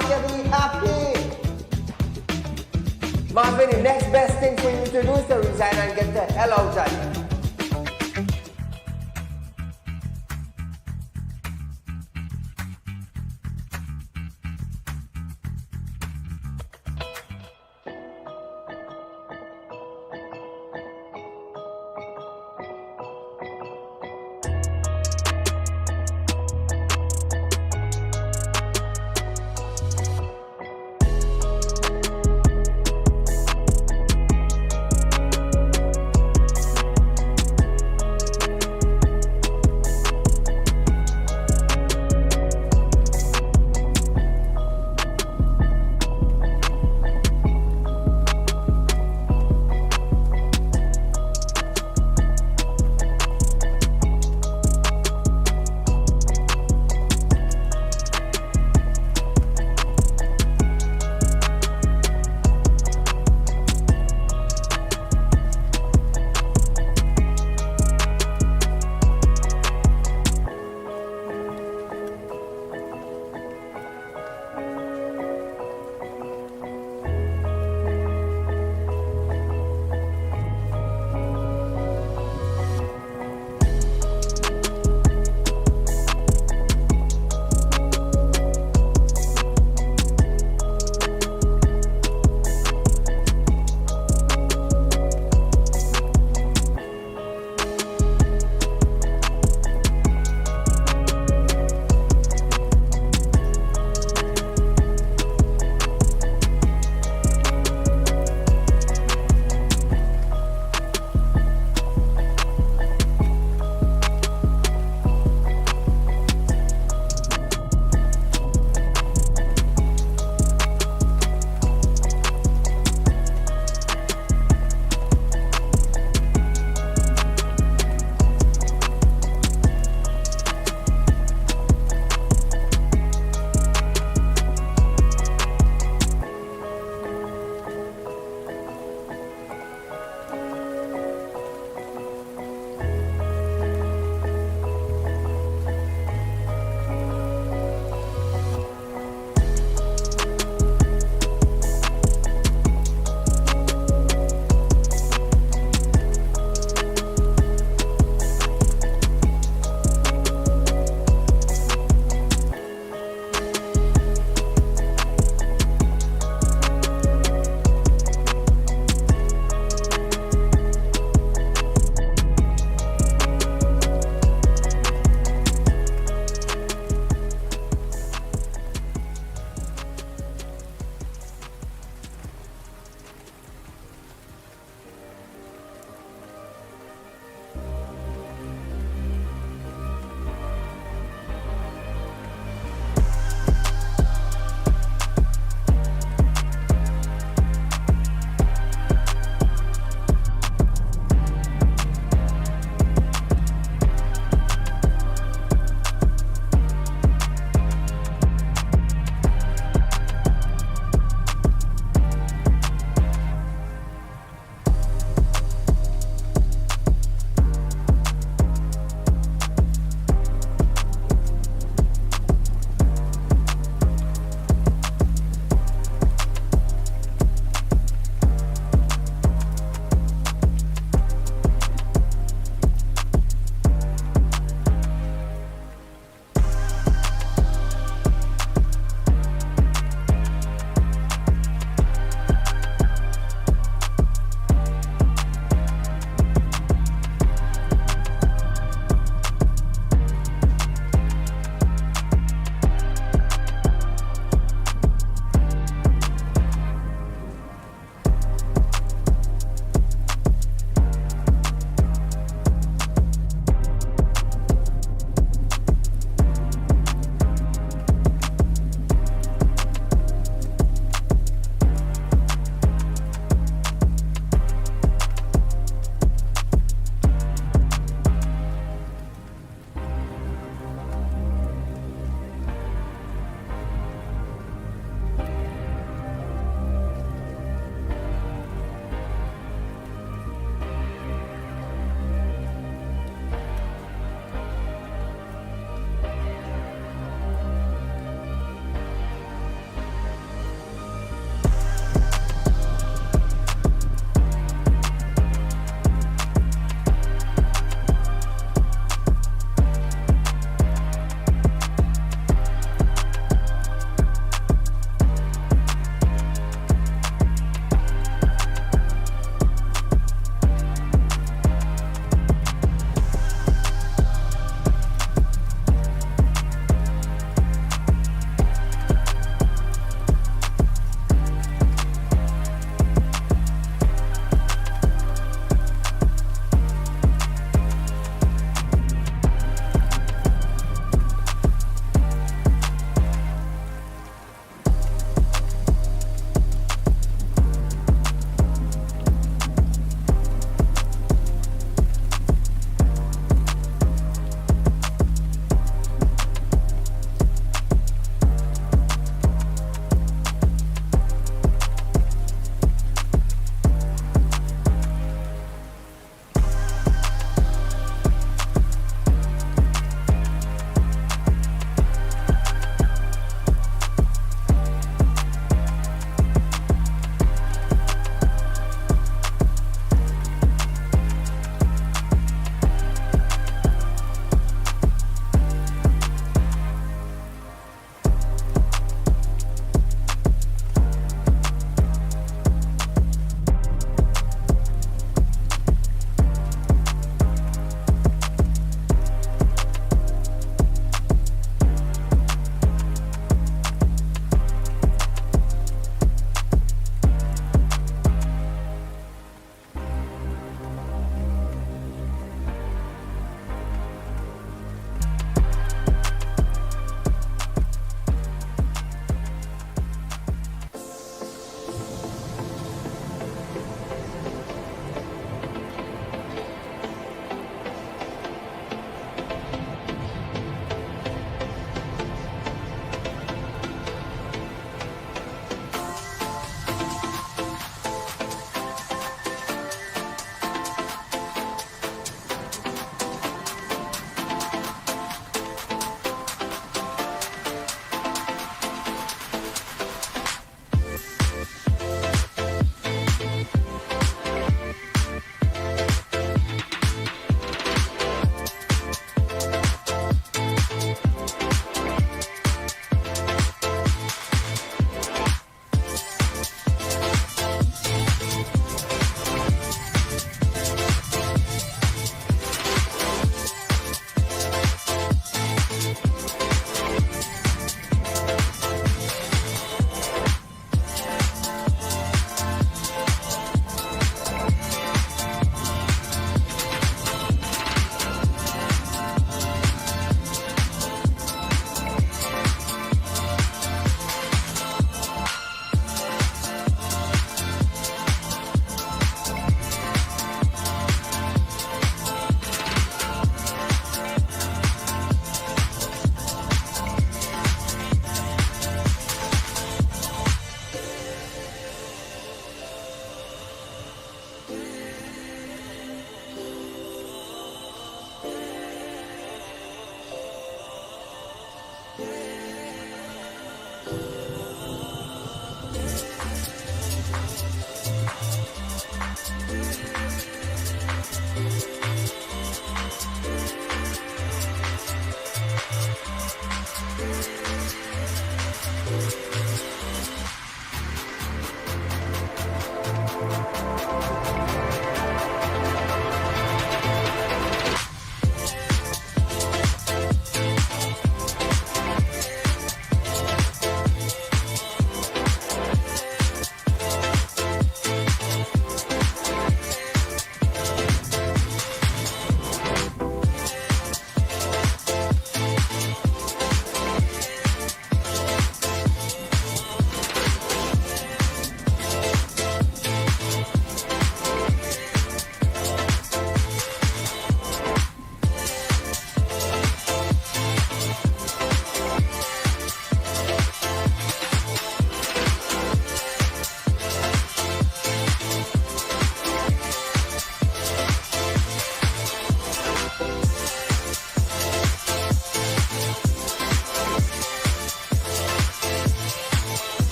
to be happy. Marvin, the next best thing for you to do is to resign and get the hell out of here.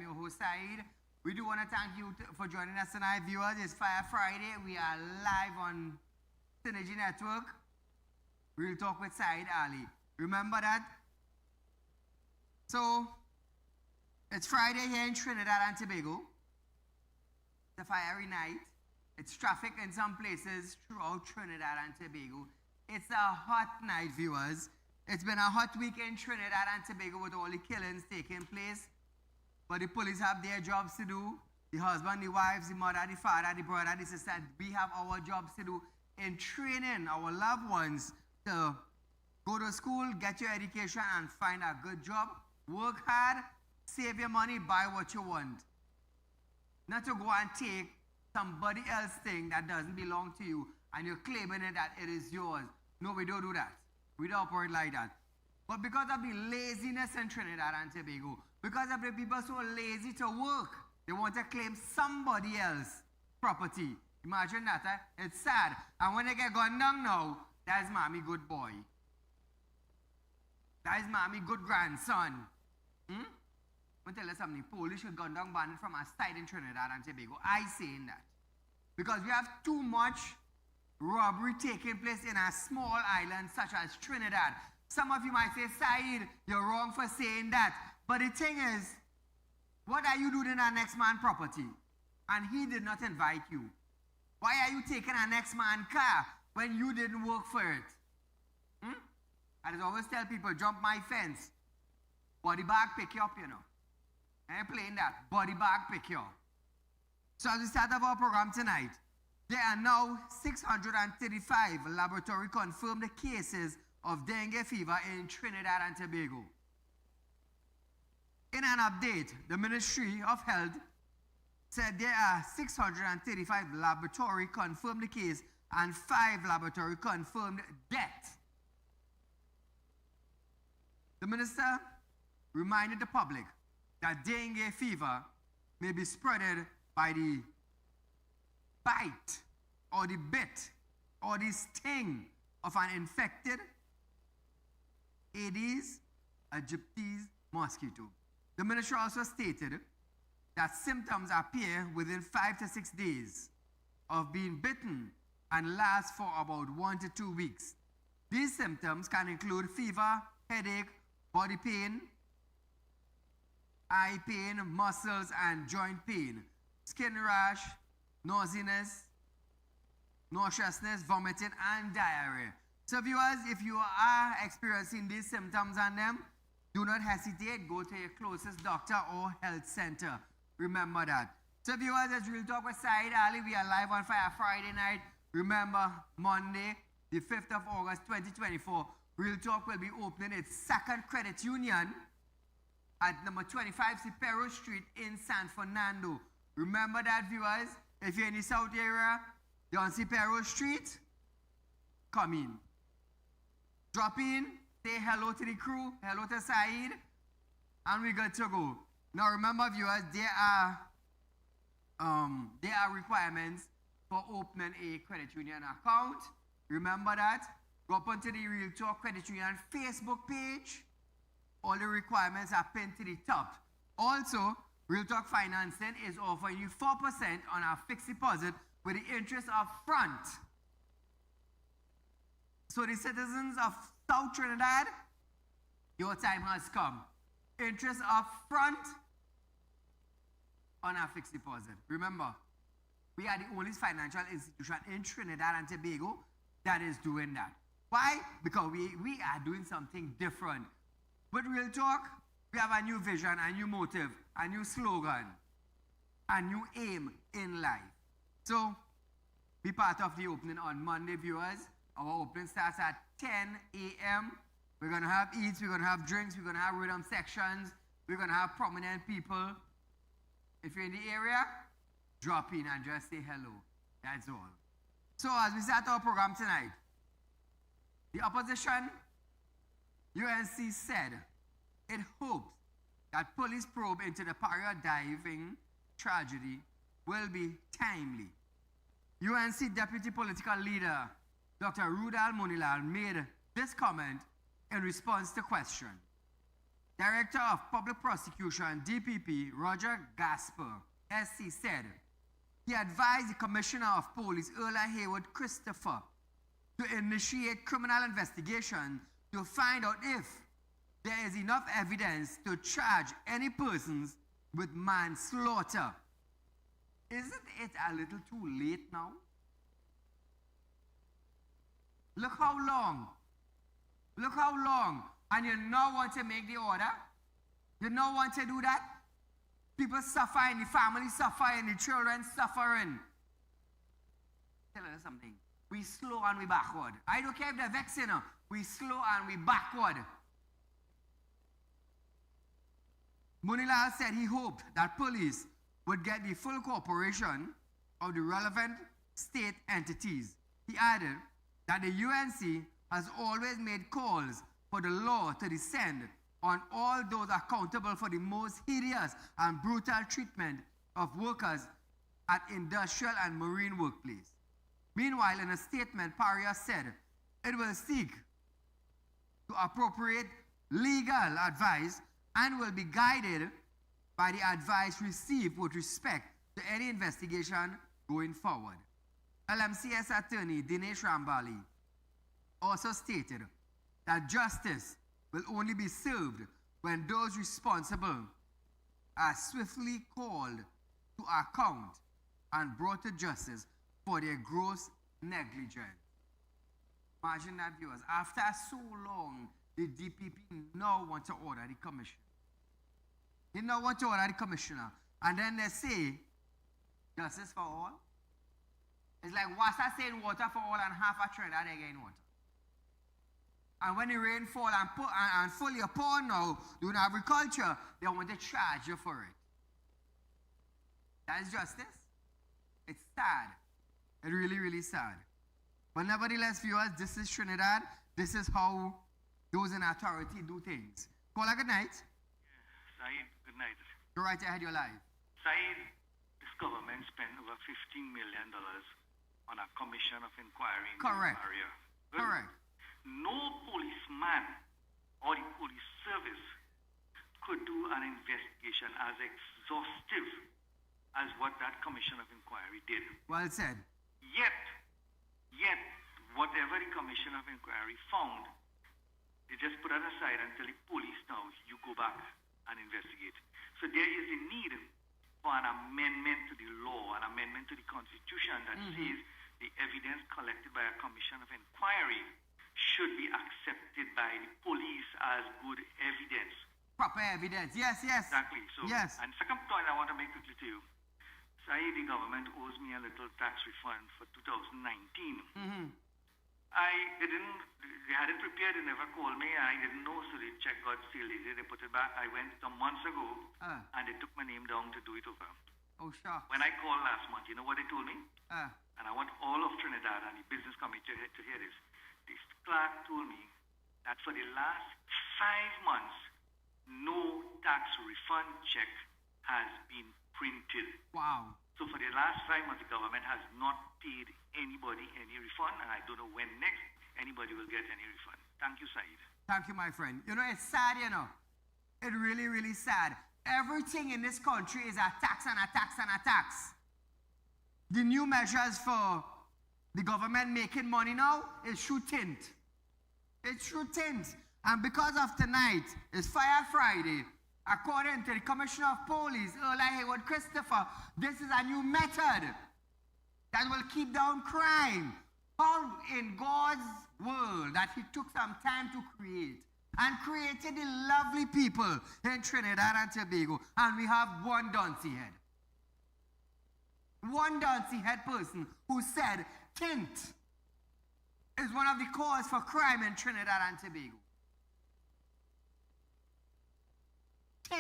your host, Saeed. We do want to thank you for joining us tonight, viewers. It's Fire Friday. We are live on Synergy Network. We'll talk with Saieed Ali. Remember that? So, it's Friday here in Trinidad and Tobago. It's a fiery night. It's traffic in some places throughout Trinidad and Tobago. It's a hot night, viewers. It's been a hot week in Trinidad and Tobago with all the killings taking place. But the police have their jobs to do. The husband, the wives, the mother, the father, the brother, the sister. We have our jobs to do in training our loved ones to go to school, get your education, and find a good job. Work hard, save your money, buy what you want. Not to go and take somebody else's thing that doesn't belong to you and you're claiming it that it is yours. No, we don't do that. We don't operate like that. But because of the laziness in Trinidad and Tobago, because of the people so lazy to work, they want to claim somebody else's property. Imagine that, eh? It's sad. And when they get gone down now, that's mommy good boy. That is mommy good grandson. I'm going to tell you something. Polish should gone down banned from our side in Trinidad and Tobago. I saying that. Because we have too much robbery taking place in a small island such as Trinidad. Some of you might say, Saeed, you're wrong for saying that. But the thing is, what are you doing in our next man's property? And he did not invite you. Why are you taking our next man's car when you didn't work for it? I just always tell people, jump my fence. Body bag pick you up, you know. I ain't playing that. Body bag pick you up. So as we start off our program tonight, there are now 635 laboratory confirmed cases of dengue fever in Trinidad and Tobago. In an update, the Ministry of Health said there are 635 laboratory confirmed cases and 5 laboratory confirmed deaths. The minister reminded the public that dengue fever may be spreaded by the bite or the bit or the sting of an infected Aedes aegypti mosquito. The ministry also stated that symptoms appear within 5 to 6 days of being bitten and last for about 1 to 2 weeks. These symptoms can include fever, headache, body pain, eye pain, muscles and joint pain, skin rash, nauseousness, vomiting, and diarrhea. So viewers, if you are experiencing these symptoms and them, do not hesitate, go to your closest doctor or health center. Remember that. So viewers, as Real Talk with Saieed Ali, we are live on Fire Friday night. Remember, Monday, the 5th of August, 2024, Real Talk will be opening its second credit union at number 25 Paria Street in San Fernando. Remember that, viewers. If you're in the South area, you're on Paria Street, come in. Drop in, say hello to the crew, hello to Saeed, and we're good to go. Now remember, viewers, there are requirements for opening a credit union account. Remember that. Go up onto the Real Talk Credit Union Facebook page. All the requirements are pinned to the top. Also, Real Talk Financing is offering you 4% on our fixed deposit with the interest up front. So the citizens of South Trinidad, your time has come. Interest up front on our fixed deposit. Remember, we are the only financial institution in Trinidad and Tobago that is doing that. Why? Because we are doing something different. With Real Talk, we have a new vision, a new motive, a new slogan, a new aim in life. So, be part of the opening on Monday, viewers. Our opening starts at 10 a.m. We're going to have eats, we're going to have drinks, we're going to have rhythm sections, we're going to have prominent people. If you're in the area, drop in and just say hello. That's all. So, as we start our program tonight, the opposition, UNC, said it hopes that police probe into the Paria diving tragedy will be timely. UNC Deputy Political Leader Dr. Rudal Monilal made this comment in response to question. Director of Public Prosecution, DPP, Roger Gasper, SC, said he advised the Commissioner of Police, Earl Haywood Christopher, to initiate criminal investigation to find out if there is enough evidence to charge any persons with manslaughter. Isn't it a little too late now? Look how long. Look how long. And you now want to make the order? You now want to do that? People suffering, the family suffering, the children suffering. Tell you something. We slow and we backward. I don't care if they're vexing. We slow and we backward. Munilal said he hoped that police would get the full cooperation of the relevant state entities. He added that the UNC has always made calls for the law to descend on all those accountable for the most hideous and brutal treatment of workers at industrial and marine workplace. Meanwhile, in a statement, Paria said it will seek to appropriate legal advice and will be guided by the advice received with respect to any investigation going forward. LMCS attorney Dinesh Rambali also stated that justice will only be served when those responsible are swiftly called to account and brought to justice for their gross negligence. Imagine that, viewers. After so long, the DPP now want to order the commission. They now want to order the commissioner. And then they say, justice for all. It's like water saying water for all and half a Trinidad again water. And when the rain fall and fully upon now, doing agriculture, they want to charge you for it. That is justice. It's sad. It's really, really sad. But nevertheless, viewers, this is Trinidad. This is how those in authority do things. Caller, good night. Saieed, good night. Go right ahead, you're live. Saieed, this government spent over $15 million on a commission of inquiry in Correct. Paria. Correct. No policeman or the police service could do an investigation as exhaustive as what that commission of inquiry did. Well said. Yet, whatever the commission of inquiry found, they just put it aside until the police now, you go back and investigate. So there is a need for an amendment to the law, an amendment to the Constitution that says the evidence collected by a commission of inquiry should be accepted by the police as good evidence. Proper evidence. Yes, yes. Exactly. So, yes. And second point I want to make quickly to you. Saieed, the government owes me a little tax refund for 2019. They hadn't prepared, they never called me, I didn't know, so the check got sealed. They put it back. I went some months ago, and they took my name down to do it over. Oh, sure. When I called last month, you know what they told me? And I want all of Trinidad and the business community to hear this. This clerk told me that for the last 5 months, no tax refund check has been printed. Wow. So for the last 5 months, the government has not paid anybody any refund, and I don't know when next anybody will get any refund. Thank you, Saieed. Thank you, my friend. You know, it's sad, you know. It's really, really sad. Everything in this country is a tax and a tax and a tax. The new measures for the government making money now is through tint. It's through tint. And because of tonight, it's Fire Friday. According to the Commissioner of Police, Earl Haywood Christopher, this is a new method that will keep down crime. How in God's world that he took some time to create and created the lovely people in Trinidad and Tobago, and we have one Duncy head. One Duncy head person who said tint is one of the cause for crime in Trinidad and Tobago.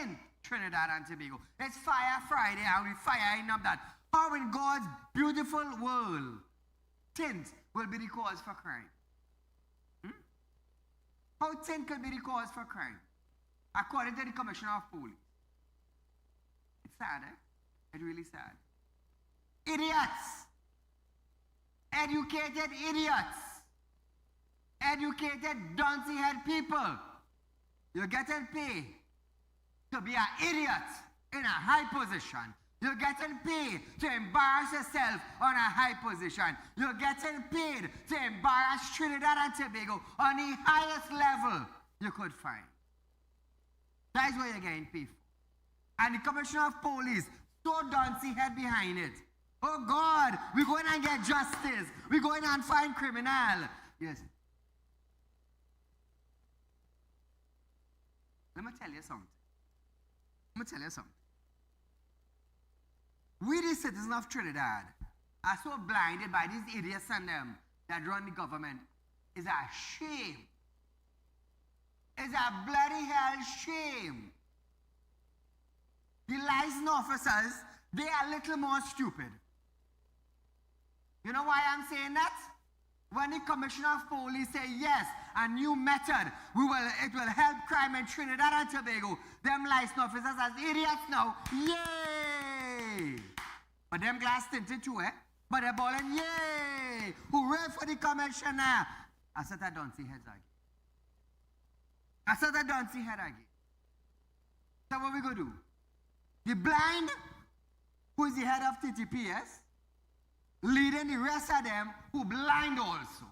In Trinidad and Tobago. It's Fire Friday and we're firing up that. How in God's beautiful world, tint will be the cause for crime? How tint could be the cause for crime? According to the Commissioner of Police. It's sad, eh? It's really sad. Idiots. Educated idiots. Educated, duncy head people. You're getting paid to be an idiot in a high position. You're getting paid to embarrass yourself on a high position. You're getting paid to embarrass Trinidad and Tobago on the highest level you could find. That is what you're getting paid for. And the Commissioner of Police, so Duncy head behind it. Oh God, we're going and get justice. We're going and find criminal. Yes. Let me tell you something. We, the citizens of Trinidad, are so blinded by these idiots and them that run the government. It's a shame. It's a bloody hell shame. The license officers, they are a little more stupid. You know why I'm saying that? When the Commissioner of Police say yes, a new method, it will help crime in Trinidad and Tobago. Them license officers as idiots now, yay! But them glass tinted too, eh? But they're balling, yay! Hooray for the Commissioner! I said I don't see heads again. So what we gonna do? The blind, who is the head of TTPS, leading the rest of them who blind also.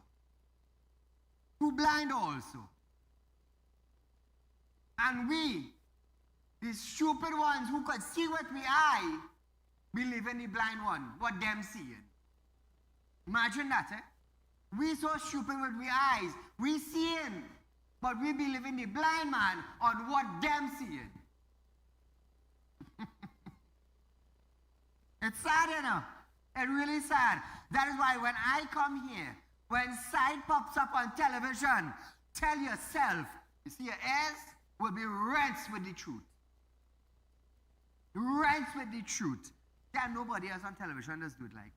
And we, the stupid ones who could see with the eye, believe in the blind one, what them seeing. Imagine that, eh? We so stupid with the eyes, we seeing, but we believe in the blind man on what them seeing. It's sad, you know. It's really sad. That is why when I come here, when sight pops up on television, tell yourself, you see, your ears will be rinsed with the truth. Rinsed with the truth. There are nobody else on television that's do it like it.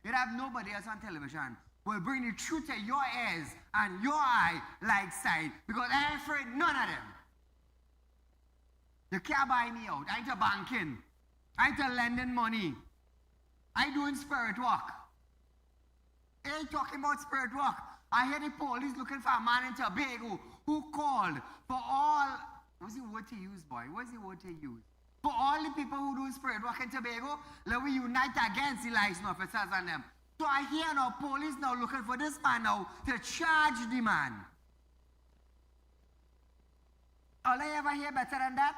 You have nobody else on television will bring the truth to your ears and your eye like sight, because I ain't afraid none of them. You can't buy me out. I ain't a banking. I ain't a lending money. I doing spirit walk. I ain't talking about spirit walk. I hear the police looking for a man in Tobago who called for all, what's the word to use, boy? What's the word to use? For all the people who do spirit walk in Tobago, let we unite against the license officers and them. So I hear now police now looking for this man now to charge the man. All I ever hear better than that?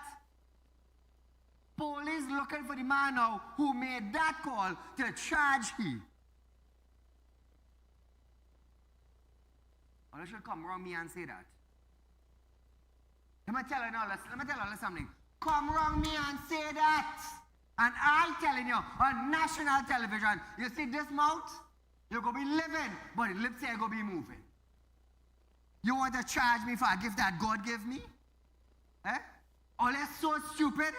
Police looking for the man now who made that call to charge him. Or they should come around me and say that. Let me tell you something. Come around me and say that. And I'm telling you, on national television, you see this mouth? You're going to be living, but the lips are going to be moving. You want to charge me for a gift that God gave me? Eh? All that's so stupid.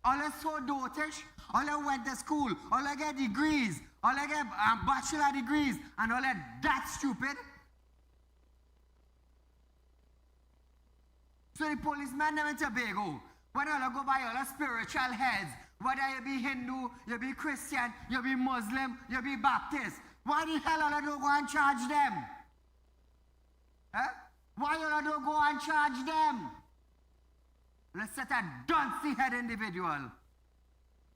All that's so dotish. All I went to school. All I get degrees. All I get bachelor degrees. And all that stupid. So the policemen them in Tobago, when all go by all the spiritual heads, whether you be Hindu, you be Christian, you be Muslim, you be Baptist, why the hell all don't go and charge them? Huh? Why all don't go and charge them? Let's set a duncy head individual.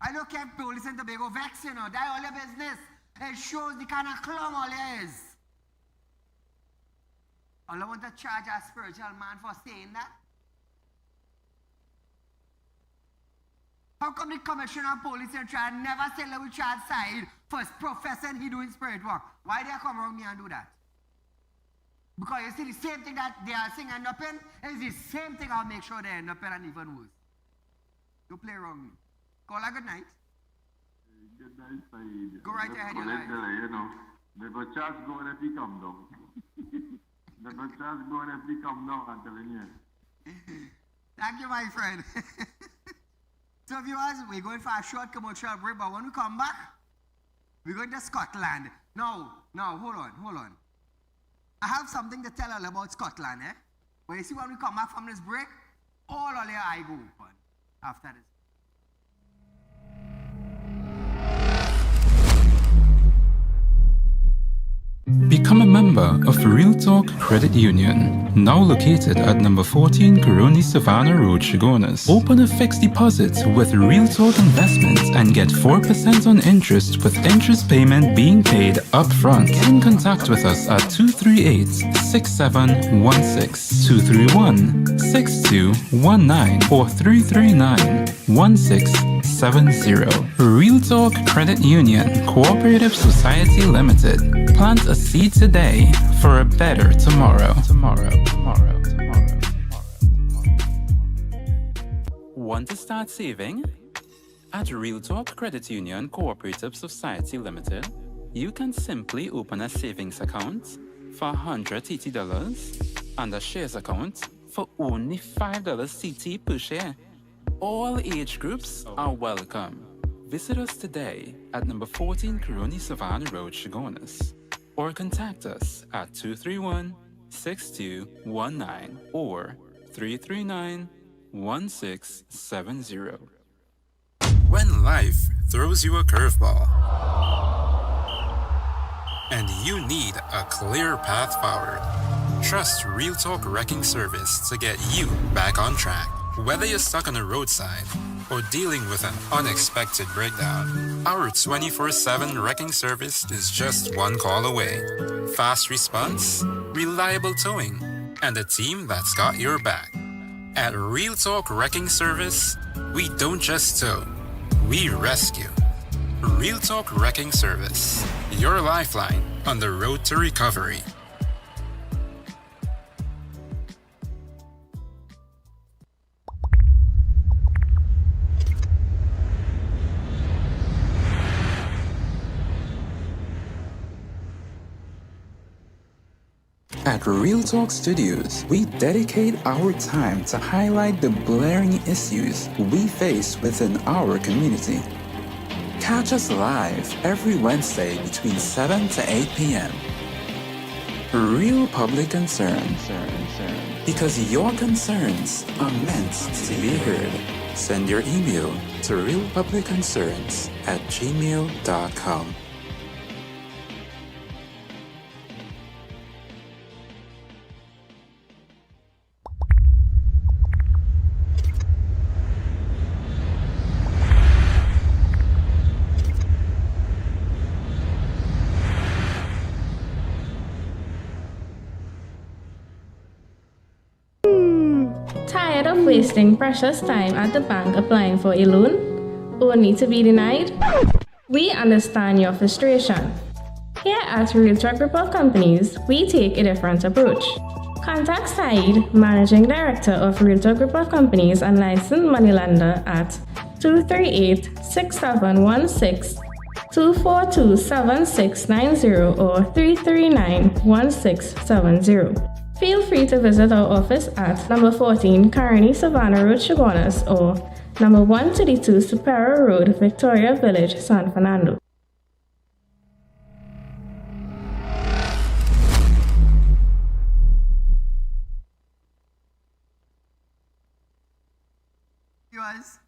I don't care if police in Tobago vex, you know, that all your business. It shows the kind of clown all is. All I want to charge a spiritual man for saying that? How come the Commissioner of Police in Trinidad never say let we charge Saieed for professing he doing spirit work? Why they come around me and do that? Because you see the same thing that they are saying end up in is the same thing I'll make sure they end up in and even worse. You play wrong. Call a good night. Good night, Saieed. Go right ahead, your life. You know, never charge going if he come down. Never charge going if he come down, I'm telling you. Thank you, my friend. So viewers, we're going for a short commercial break, but when we come back, we're going to Scotland. Now, hold on. I have something to tell you about Scotland, eh? But you see when we come back from this break, all of your eyes go open after this. Become a member of Real Talk Credit Union, now located at number 14 Coroni Savannah Road, Chaguanas. Open a fixed deposit with Real Talk Investments and get 4% on interest with interest payment being paid up front. Get in contact with us at 238-6716, 231-6219 or 339-1670. Real Talk Credit Union Cooperative Society Limited. Plant a seed today for a better tomorrow. Want to start saving? At Real Talk Credit Union Cooperative Society Limited, you can simply open a savings account for $180 and a shares account for only $5 CT per share. All age groups are welcome. Visit us today at number 14 Coroni Savannah Road, Chaguanas, or contact us at 231-6219 or 339-1670. When life throws you a curveball and you need a clear path forward, trust Real Talk Wrecking Service to get you back on track. Whether you're stuck on the roadside or dealing with an unexpected breakdown, our 24/7 wrecking service is just one call away. Fast response, reliable towing, and a team that's got your back. At Real Talk Wrecking Service, we don't just tow, we rescue. Real Talk Wrecking Service, your lifeline on the road to recovery. At Real Talk Studios, we dedicate our time to highlight the blaring issues we face within our community. Catch us live every Wednesday between 7 to 8 p.m. Real Public Concern. Because your concerns are meant to be heard. Send your email to realpublicconcerns@gmail.com. Tired of wasting precious time at the bank applying for a loan, only to be denied? We understand your frustration. Here at Real Talk Group of Companies, we take a different approach. Contact Saieed, Managing Director of Real Talk Group of Companies and licensed moneylender at 238-6716, 242-7690 or 339-1670. Feel free to visit our office at number 14 Coroni Savannah Road, Chaguanas or number 132 Paria Road, Victoria Village, San Fernando. Viewers,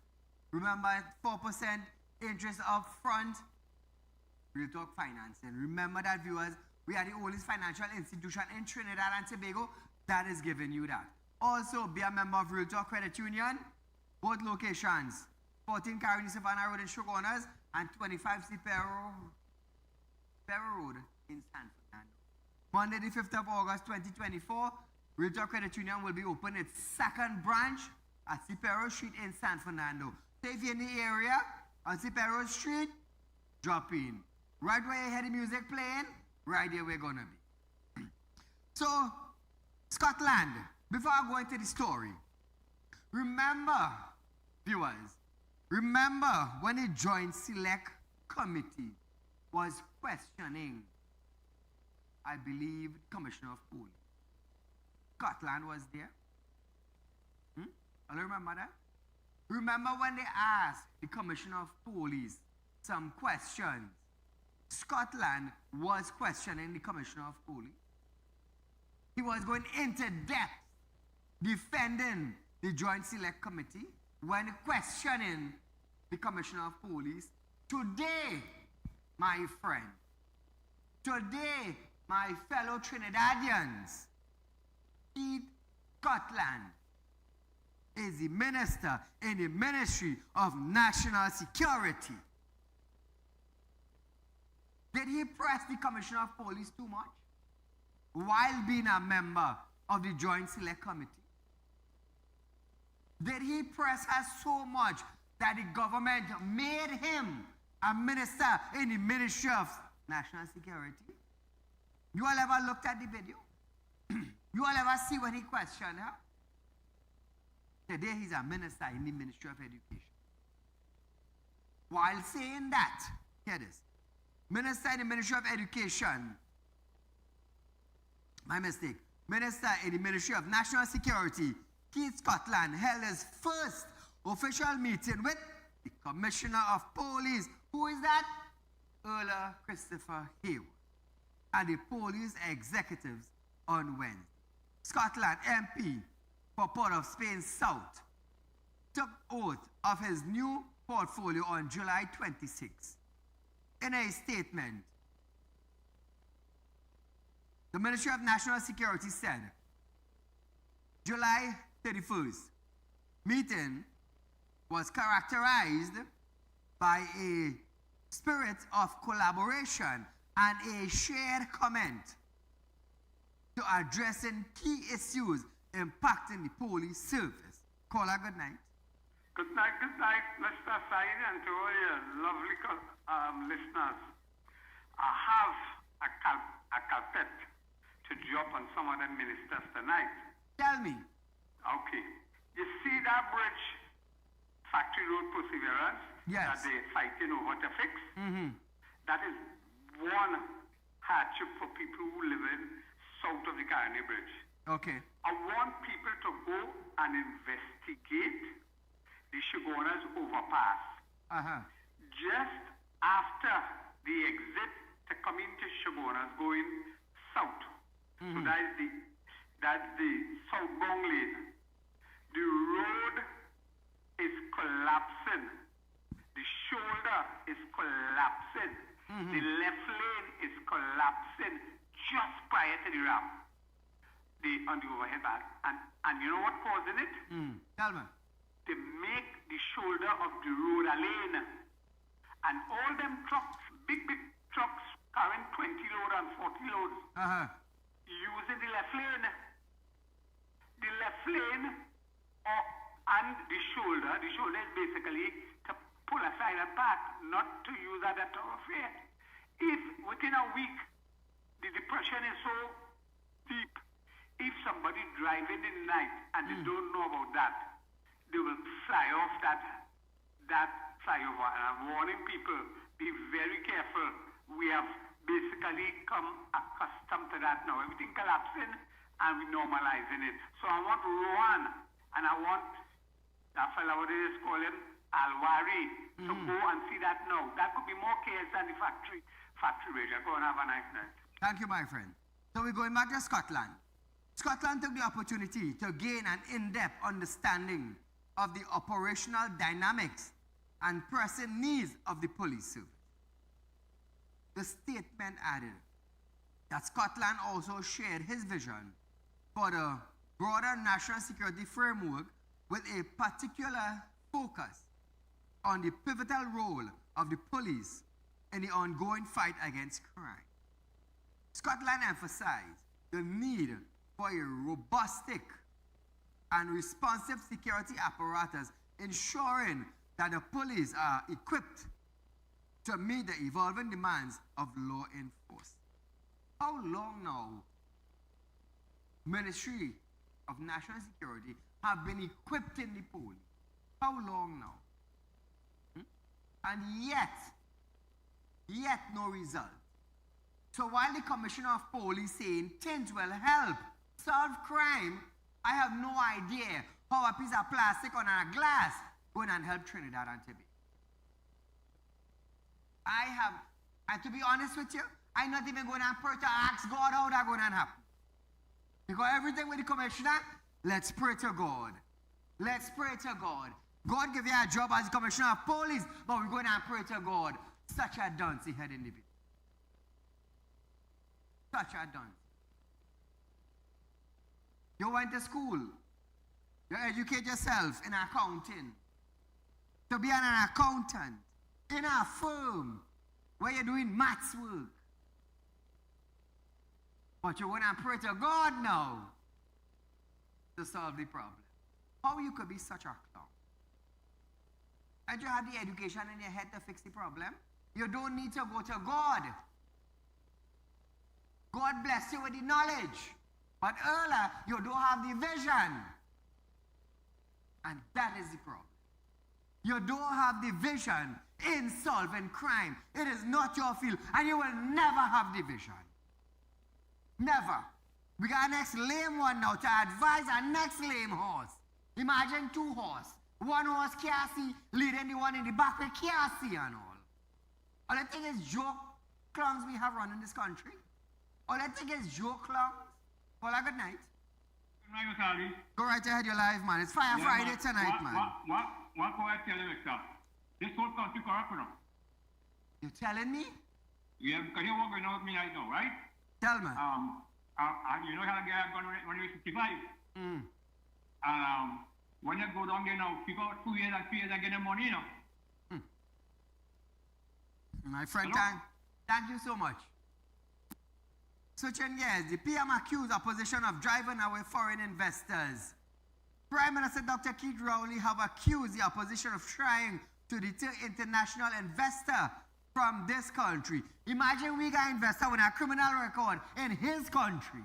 remember 4% interest up front. Real Talk Financing. Remember that, viewers. We are the oldest financial institution in Trinidad and Tobago that is giving you that. Also, be a member of Real Talk Credit Union. Both locations, 14 Coroni Savannah Road in Chaguanas and 25 Paria Road in San Fernando. Monday the 5th of August 2024, Real Talk Credit Union will be open its second branch at Paria Street in San Fernando. So if you're in the area on Paria Street, drop in. Right where you hear the music playing, right there we're gonna be. So, Scotland, before I go into the story, remember, viewers, remember when the Joint Select Committee was questioning, I believe, Commissioner of Police. Scotland was there. I don't remember that. Remember when they asked the Commissioner of Police some questions? Scotland was questioning the Commissioner of Police. He was going into depth defending the Joint Select Committee when questioning the Commissioner of Police. Today, my friend, today my fellow Trinidadians, Keith Scotland is the minister in the Ministry of National Security. Did he press the Commissioner of Police too much while being a member of the Joint Select Committee? Did he press her so much that the government made him a minister in the Ministry of National Security? You all ever looked at the video? You all ever see when he questioned her? Today he's a minister in the Ministry of Education. While saying that, hear this, minister in the Ministry of Education, my mistake, minister in the Ministry of National Security, Keith Scotland, held his first official meeting with the Commissioner of Police. Who is that? Earl Christopher Hayward, and the police executives on Wednesday. Scotland MP for Port of Spain South took oath of his new portfolio on July 26. In a statement, the Ministry of National Security said, July 31st, meeting was characterized by a spirit of collaboration and a shared comment to addressing key issues impacting the police service. Caller, good night. Good night, Mr. Saieed, and to all your lovely listeners. I have a carpet to drop on some of the ministers tonight. Tell me. Okay. You see that bridge, Factory Road Perseverance, Yes. that they're fighting over to fix? Mm-hmm. That is one hardship for people who live in south of the Carney Bridge. Okay. I want people to go and investigate the Shoguna's overpass. Uh-huh. Just after the exit to come into Shoguna's going south. So that's the southbound lane. The road is collapsing. The shoulder is collapsing. The left lane is collapsing just prior to the ramp. On the overhead bag. And you know what causing it? Tell me. They make the shoulder of the road a lane. And all them trucks, big trucks carrying 20 load and 40 loads, Uh-huh. using the left lane. The left lane and the shoulder is basically to pull aside and back, not to use as a thoroughfare. If within a week the depression is so deep, if somebody driving in the night and they don't know about that, they will fly off that flyover. And I'm warning people, be very careful. We have basically come accustomed to that now. Everything collapsing and we normalizing it. So I want Rowan and I want that fellow, what they just call him, Alwari, to go and see that now. That could be more chaos than the factory radio. Go and have a nice night. Thank you, my friend. So we're going back to Scotland. Scotland took the opportunity to gain an in-depth understanding of the operational dynamics and pressing needs of the police service. The statement added that Scotland also shared his vision for the broader national security framework with a particular focus on the pivotal role of the police in the ongoing fight against crime. Scotland emphasized the need for a robust and responsive security apparatus, ensuring that the police are equipped to meet the evolving demands of law enforcement. How long now Ministry of National Security have been equipping the police? How long now? And yet no result. So while the Commissioner of Police saying things will help solve crime, I have no idea how a piece of plastic on a glass going and help Trinidad and Tobago. And to be honest with you, I'm not even going to pray to ask God how that's going to happen. Because everything with the Commissioner, let's pray to God. Let's pray to God. God give you a job as Commissioner of Police, but we're going to pray to God. Such a dunce he had in the video. such a dunce. You went to school. You educate yourself in accounting. To be an accountant in a firm where you're doing maths work. But you want to pray to God now to solve the problem. How you could be such a clown? And you have the education in your head to fix the problem. You don't need to go to God. God bless you with the knowledge. But earlier, you don't have the vision. And that is the problem. You don't have the vision in solving crime. It is not your field. And you will never have the vision. Never. We got a next lame one now to advise our next lame horse. Imagine two horses. One horse can't see, leading the one in the back we can't see and all. All I think is joke clowns we have run in this country. All I think is joke clowns. Well, a good night. Good night, Mr. Ali. Go right ahead, your live, man. It's Fire Friday tonight, man. What can I tell you, sir? This whole country corrupt now. You telling me? Yeah, because you're working out with me right now, right? Tell me. You know how the guy got when he was 55? When you go down there now, people 2 years and 3 years and get them money, you know. My friend, Hello? thank you so much. Switching gears, the PM accused opposition of driving away foreign investors. Prime Minister Dr. Keith Rowley have accused the opposition of trying to deter international investor from this country. Imagine we got investor with a criminal record in his country.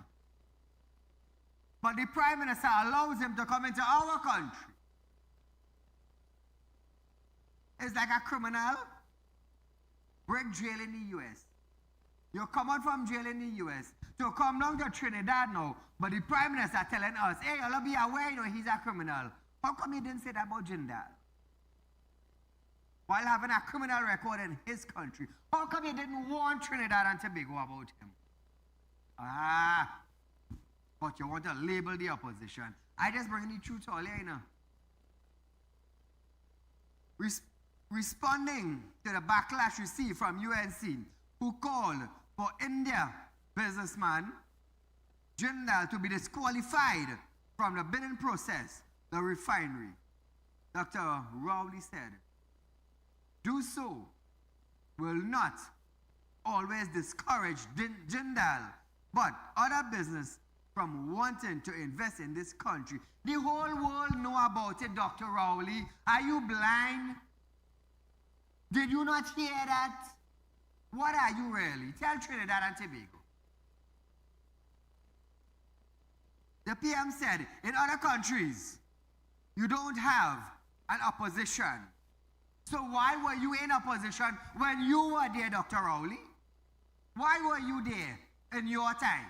But the Prime Minister allows him to come into our country. It's like a criminal break jail in the U.S. You come out from jail in the U.S. to come down to Trinidad now, but the Prime Minister telling us, hey, you'll be aware, you know, he's a criminal. How come he didn't say that about Jindal? While having a criminal record in his country. How come he didn't warn Trinidad and Tobago about him? But you want to label the opposition. I just bring the truth all here, you know. Responding to the backlash received from UNC, who called for India businessman Jindal to be disqualified from the bidding process, the refinery, Dr. Rowley said, do so will not always discourage Jindal, but other business from wanting to invest in this country. The whole world know about it, Dr. Rowley. Are you blind? Did you not hear that? What are you really? Tell Trinidad and Tobago. The PM said, in other countries, you don't have an opposition. So why were you in opposition when you were there, Dr. Rowley? Why were you there in your time?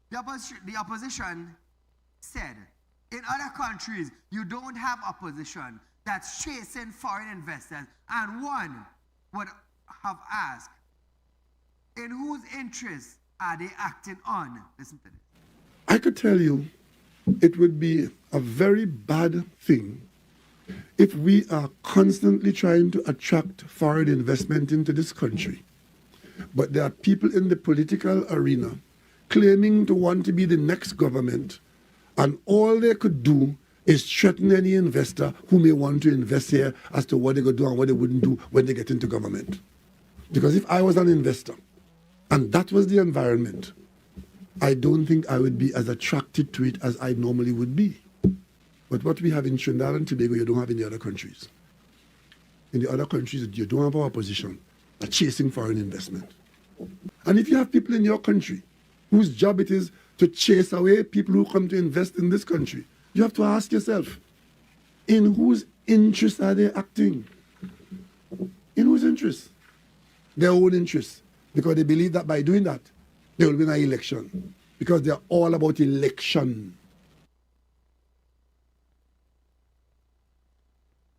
The opposition said, in other countries, you don't have opposition that's chasing foreign investors. And one would have asked, in whose interest are they acting on? Listen to this. I could tell you it would be a very bad thing if we are constantly trying to attract foreign investment into this country, but there are people in the political arena claiming to want to be the next government, and all they could do is threaten any investor who may want to invest here as to what they could do and what they wouldn't do when they get into government. Because if I was an investor and that was the environment, I don't think I would be as attracted to it as I normally would be. But what we have in Trinidad and Tobago, you don't have in the other countries. In the other countries, you don't have our opposition are chasing foreign investment. And if you have people in your country whose job it is to chase away people who come to invest in this country, you have to ask yourself, in whose interest are they acting? In whose interest? Their own interest. Because they believe that by doing that, they will win an election. Because they're all about election.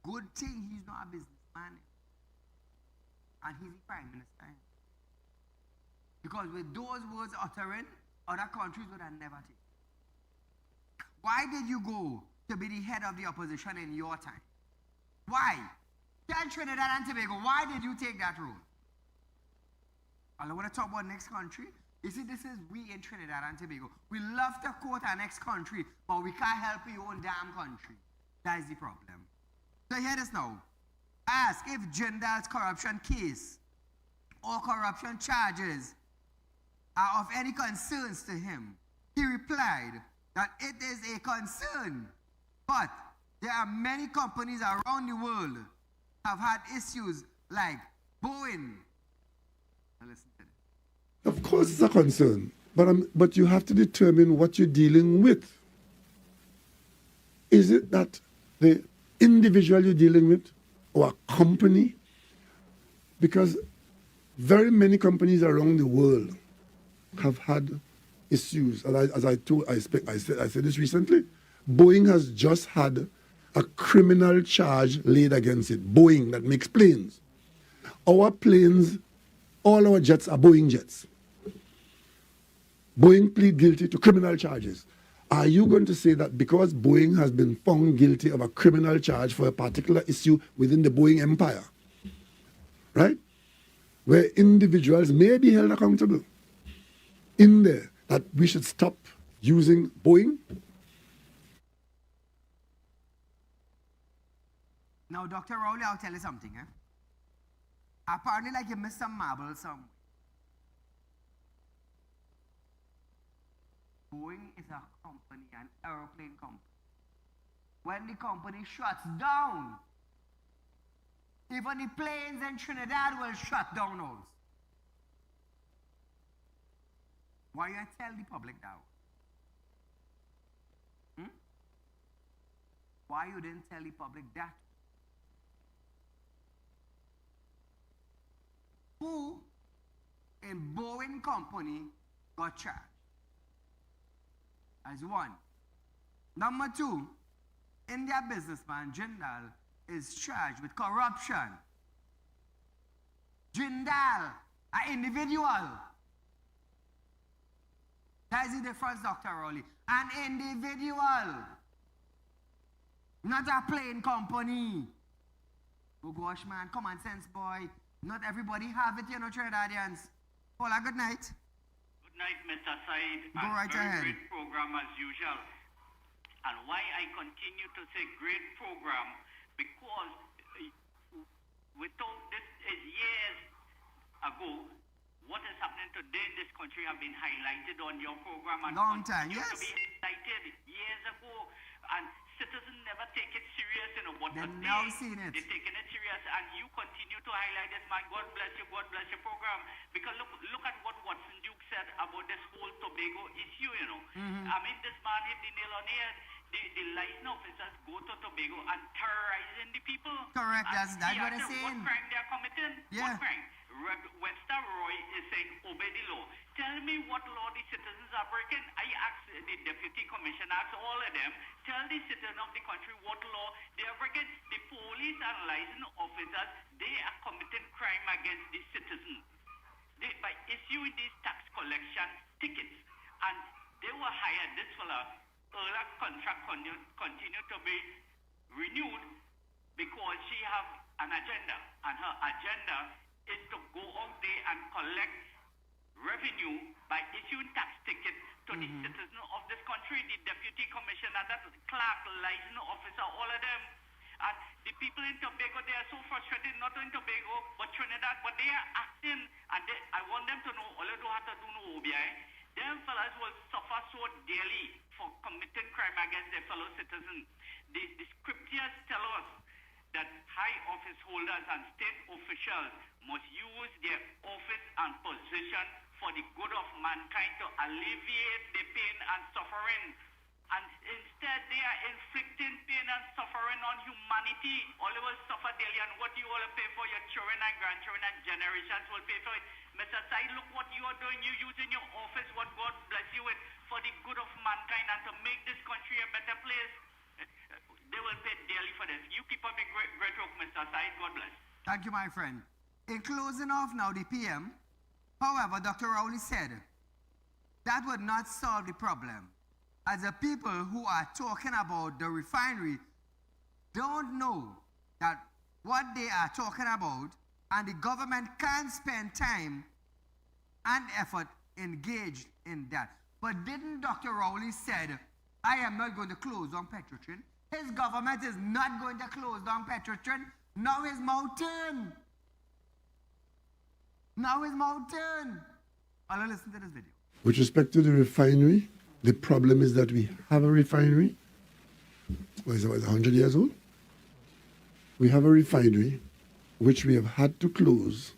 Good thing he's not a businessman. And he's the Prime Minister. Because with those words uttering, other countries would have never taken. Why did you go to be the head of the opposition in your time? Why? Tell Trinidad and Tobago, why did you take that role? I want to talk about next country. You see, this is we in Trinidad and Tobago. We love to quote our next country, but we can't help your own damn country. That is the problem. So hear this now. Ask if Jindal's corruption case or corruption charges are of any concerns to him. He replied that it is a concern, but there are many companies around the world have had issues like Boeing. Now listen to this. Of course, it's a concern, but you have to determine what you're dealing with. Is it that the individual you're dealing with or a company? Because very many companies around the world have had issues. And I said this recently. Boeing has just had a criminal charge laid against it. Boeing, that makes planes. Our planes, all our jets are Boeing jets. Boeing plead guilty to criminal charges. Are you going to say that because Boeing has been found guilty of a criminal charge for a particular issue within the Boeing empire, right, where individuals may be held accountable in there, that we should stop using Boeing? Now, Dr. Rowley, I'll tell you something. Apparently, like you missed some marbles somewhere. Boeing is a company, an aeroplane company. When the company shuts down, even the planes in Trinidad will shut down also. Why you tell the public that? Why you didn't tell the public that? Who in Boeing company got charged? As one. Number two, India businessman Jindal is charged with corruption. Jindal, an individual. That is the difference, Dr. Rowley. An individual. Not a plane company. Oh gosh, man, common sense, boy. Not everybody have it, you know, Trinidadians. Paula, good night. Good night, Mr. Said. Go right ahead. Great program as usual. And why I continue to say great program, because without this is years ago, what is happening today in this country have been highlighted on your program and Long time, continue yes. to be highlighted years ago. And citizens never take it serious, you know, but They've today now seen it. they're taking it serious, and you continue to highlight this, man. God bless your program. Because look at what Watson Duke said about this whole Tobago issue, you know. I mean, this man hit the nail on the head. The license officers go to Tobago and terrorizing the people. Correct, And that's what I'm what saying. crime they are committing? Yeah. What crime? Webster Roy is saying obey the law. Tell me what law the citizens are breaking. I asked the deputy commissioner, asked all of them, tell the citizens of the country what law they are breaking. The police and license officers, they are committing crime against the citizens. By issuing these tax collection tickets, and they were hired, this fellow, earlier contract continue to be renewed because she have an agenda, and her agenda is to go out there and collect revenue by issuing tax tickets to the citizens of this country, the deputy commissioner, that clerk, license officer, all of them. And the people in Tobago, they are so frustrated, not in Tobago, but Trinidad, but they are acting, and I want them to know, all they do have to do no OBI, them fellas will suffer so dearly for committing crime against their fellow citizens. The scriptures tell us that high office holders and state officials must use their office and position for the good of mankind to alleviate the pain and suffering. And instead, they are inflicting pain and suffering on humanity. All will suffer daily, and what you all pay for, your children and grandchildren and generations will pay for it. Mr. Said, look what you are doing. You're using your office, what God bless you with, for the good of mankind and to make this country a better place. They will pay dearly for this. You keep up the great work, Mr. Said. God bless. Thank you, my friend. In closing off now, the PM, however, Dr. Rowley said that would not solve the problem, as the people who are talking about the refinery don't know that what they are talking about, and the government can't spend time and effort engaged in that. But didn't Dr. Rowley said, I am not going to close down Petrotrin. His government is not going to close down Petrotrin. Now his mouth turn. Now his mouth turn. I'll listen to this video. With respect to the refinery, the problem is that we have a refinery. What is it, 100 years old? We have a refinery which we have had to close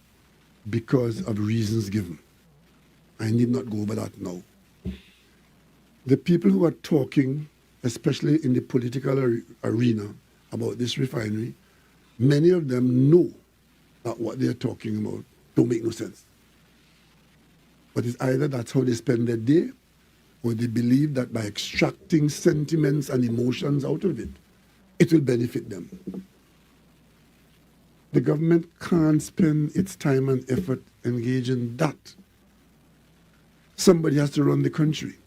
because of reasons given. I need not go over that now. The people who are talking, especially in the political arena, about this refinery, many of them know that what they're talking about don't make no sense. But it's either that's how they spend their day, or they believe that by extracting sentiments and emotions out of it, it will benefit them. The government can't spend its time and effort engaging in that. Somebody has to run the country.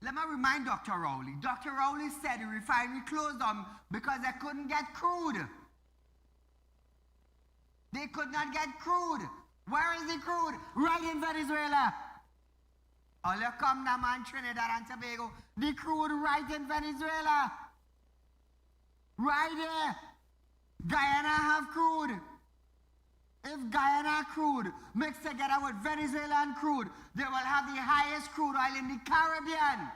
Let me remind Dr. Rowley. Dr. Rowley said the refinery closed down because they couldn't get crude. They could not get crude. Where is the crude? Right in Venezuela. All you come now, man, Trinidad and Tobago. The crude right in Venezuela. Right there. Guyana have crude. If Guyana crude mixed together with Venezuelan crude, they will have the highest crude oil in the Caribbean.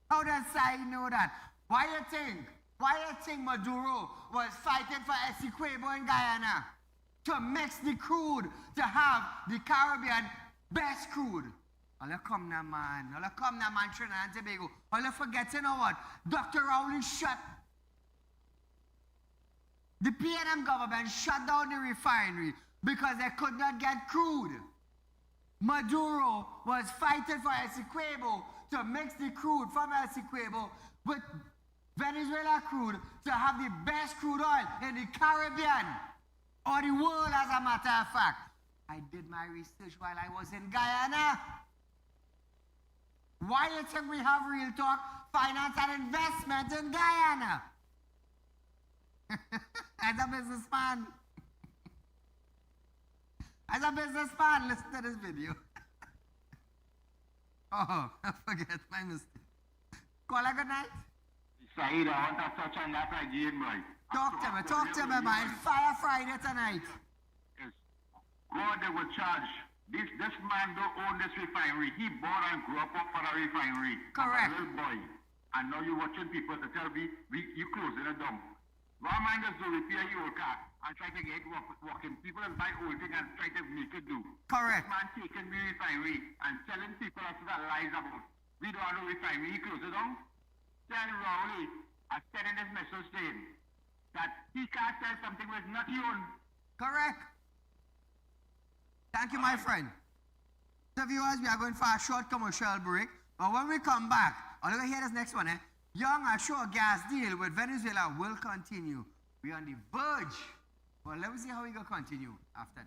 How does Saieed know that? Why you think Maduro was fighting for Essequibo in Guyana? To mix the crude, to have the Caribbean best crude. All you come now, man. All you come now, man, Trinidad and Tobago. All you forget, you know what? Dr. Rowley shut. The PNM government shut down the refinery because they could not get crude. Maduro was fighting for Essequibo to mix the crude from Essequibo with Venezuela crude to have the best crude oil in the Caribbean or the world, as a matter of fact. I did my research while I was in Guyana. Why do you think we have Real Talk Finance and Investment in Guyana? As a businessman. As a businessman, listen to this video. Oh, I forget my mistake. Call a good night. Saieed, I want to touch on that again, boy. Talk to me, man. Fire Friday tonight. Yes. God, they will charge. This man don't own this refinery. He born and grew up for a refinery. Correct. A little boy. And now you're watching people to tell me you closing a dump. One man just do repair your car and try to get working. People that buy old thing and try to make it do. Correct. This man taking the refinery and telling people that's what lies about. We don't have no refinery. He close it down. Tell Rowley, I said in this message saying that he can't sell something which is not his own. Correct. Thank you, my friend. So viewers, we are going for a short commercial break. But when we come back, I'll go hear this next one. Young and short gas deal with Venezuela will continue. We're on the verge. Well, let me see how we going to continue after that.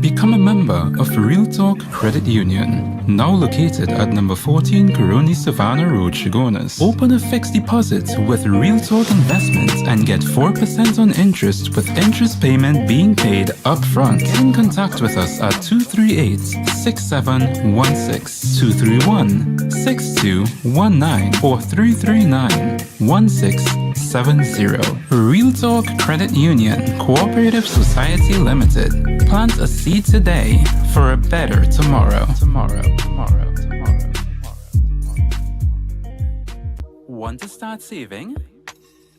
Become a member of Real Talk Credit Union, now located at number 14 Coroni Savannah Road, Chagonas. Open a fixed deposit with Real Talk Investments and get 4% on interest with interest payment being paid upfront. Get in contact with us at 238-6716, 231-6219 or 339-1670. Real Talk Credit Union, Cooperative Society Limited. Plant a seed today for a better tomorrow. Want to start saving?